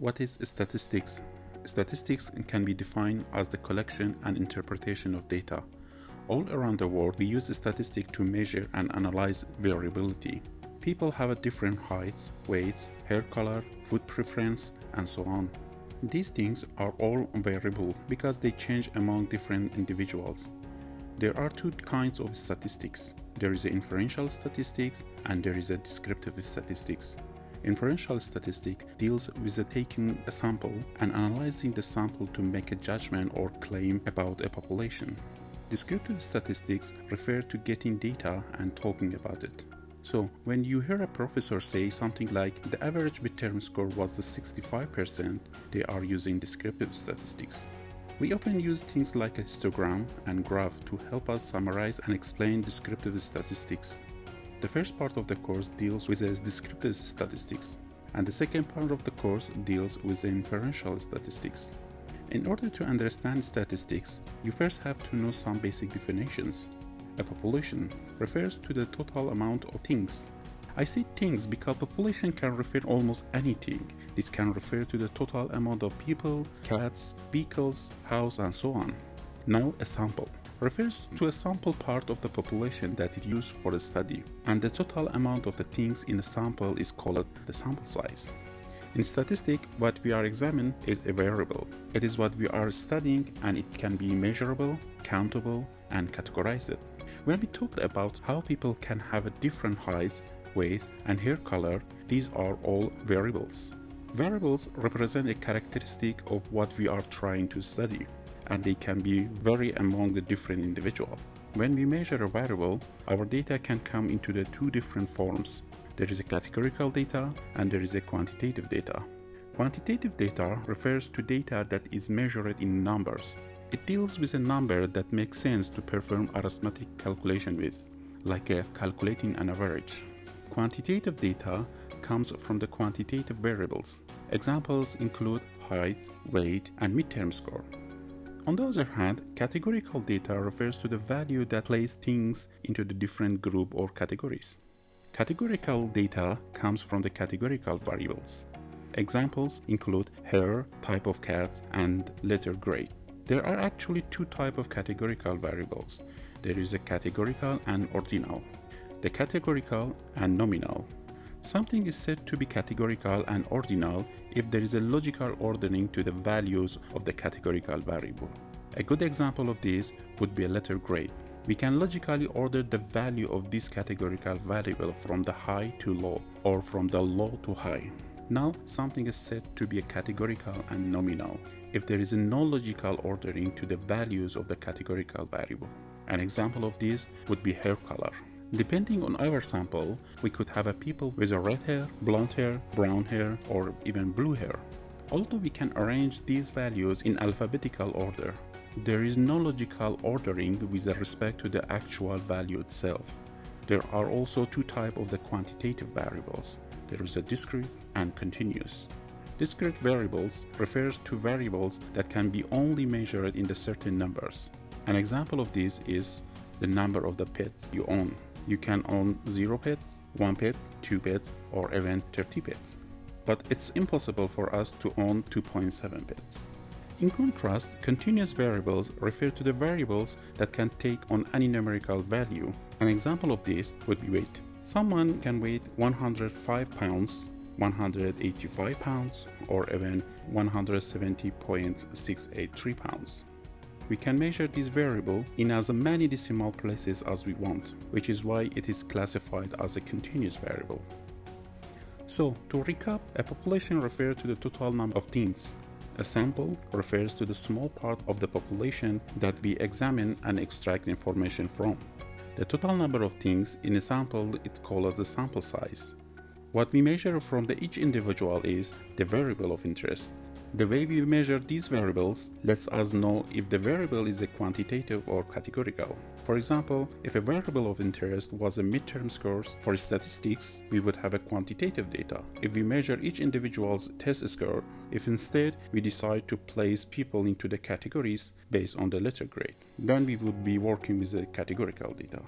what is statistics? Statistics can be defined as the collection and interpretation of data. All around the world, we use statistics to measure and analyze variability. People have different heights, weights, hair color, food preference, and so on. These things are all variable because they change among different individuals. There are two kinds of statistics. There is inferential statistics and there is a descriptive statistics. Inferential statistics deals with taking a sample and analyzing the sample to make a judgment or claim about a population. Descriptive statistics refer to getting data and talking about it. So, when you hear a professor say something like the average midterm score was 65%, they are using descriptive statistics. We often use things like a histogram and graph to help us summarize and explain descriptive statistics. The first part of the course deals with descriptive statistics, and the second part of the course deals with inferential statistics. In order to understand statistics, you first have to know some basic definitions. A population refers to the total amount of things. I say things because population can refer to almost anything. This can refer to the total amount of people, cats, vehicles, house, and so on. Now, a sample refers to a sample part of the population that is used for the study, and the total amount of the things in a sample is called the sample size. In statistics, what we are examining is a variable. It is what we are studying, and it can be measurable, countable, and categorized. When we talk about how people can have a different heights, weights, and hair color, these are all variables. Variables represent a characteristic of what we are trying to study, and they can be vary among the different individuals. When we measure a variable, our data can come into the two different forms. There is a categorical data and there is a quantitative data. Quantitative data refers to data that is measured in numbers. It deals with a number that makes sense to perform arithmetic calculation with, like calculating an average. Quantitative data comes from the quantitative variables. Examples include height, weight, and midterm score. On the other hand, categorical data refers to the value that places things into the different group or categories. Categorical data comes from the categorical variables. Examples include hair, type of cats, and letter grade. There are actually two types of categorical variables. There is a categorical and ordinal. The categorical and nominal. Something is said to be categorical and ordinal if there is a logical ordering to the values of the categorical variable. A good example of this would be a letter grade. We can logically order the value of this categorical variable from the high to low or from the low to high. Now, something is said to be a categorical and nominal if there is no logical ordering to the values of the categorical variable. An example of this would be hair color. Depending on our sample, we could have a people with a red hair, blonde hair, brown hair, or even blue hair. Although we can arrange these values in alphabetical order, there is no logical ordering with respect to the actual value itself. There are also two types of the quantitative variables. There is a discrete and continuous. Discrete variables refers to variables that can be only measured in the certain numbers. An example of this is the number of the pets you own. You can own 0 pets, 1 pet, 2 pets, or even 30 pets. But it's impossible for us to own 2.7 pets. In contrast, continuous variables refer to the variables that can take on any numerical value. An example of this would be weight. Someone can weigh 105 pounds, 185 pounds, or even 170.683 pounds. We can measure this variable in as many decimal places as we want, which is why it is classified as a continuous variable. So, to recap, a population refers to the total number of things. A sample refers to the small part of the population that we examine and extract information from. The total number of things in a sample is called the sample size. What we measure from each individual is the variable of interest. The way we measure these variables lets us know if the variable is a quantitative or categorical. For example, if a variable of interest was a midterm scores for statistics, we would have a quantitative data. If we measure each individual's test score, if instead we decide to place people into the categories based on the letter grade, then we would be working with the categorical data.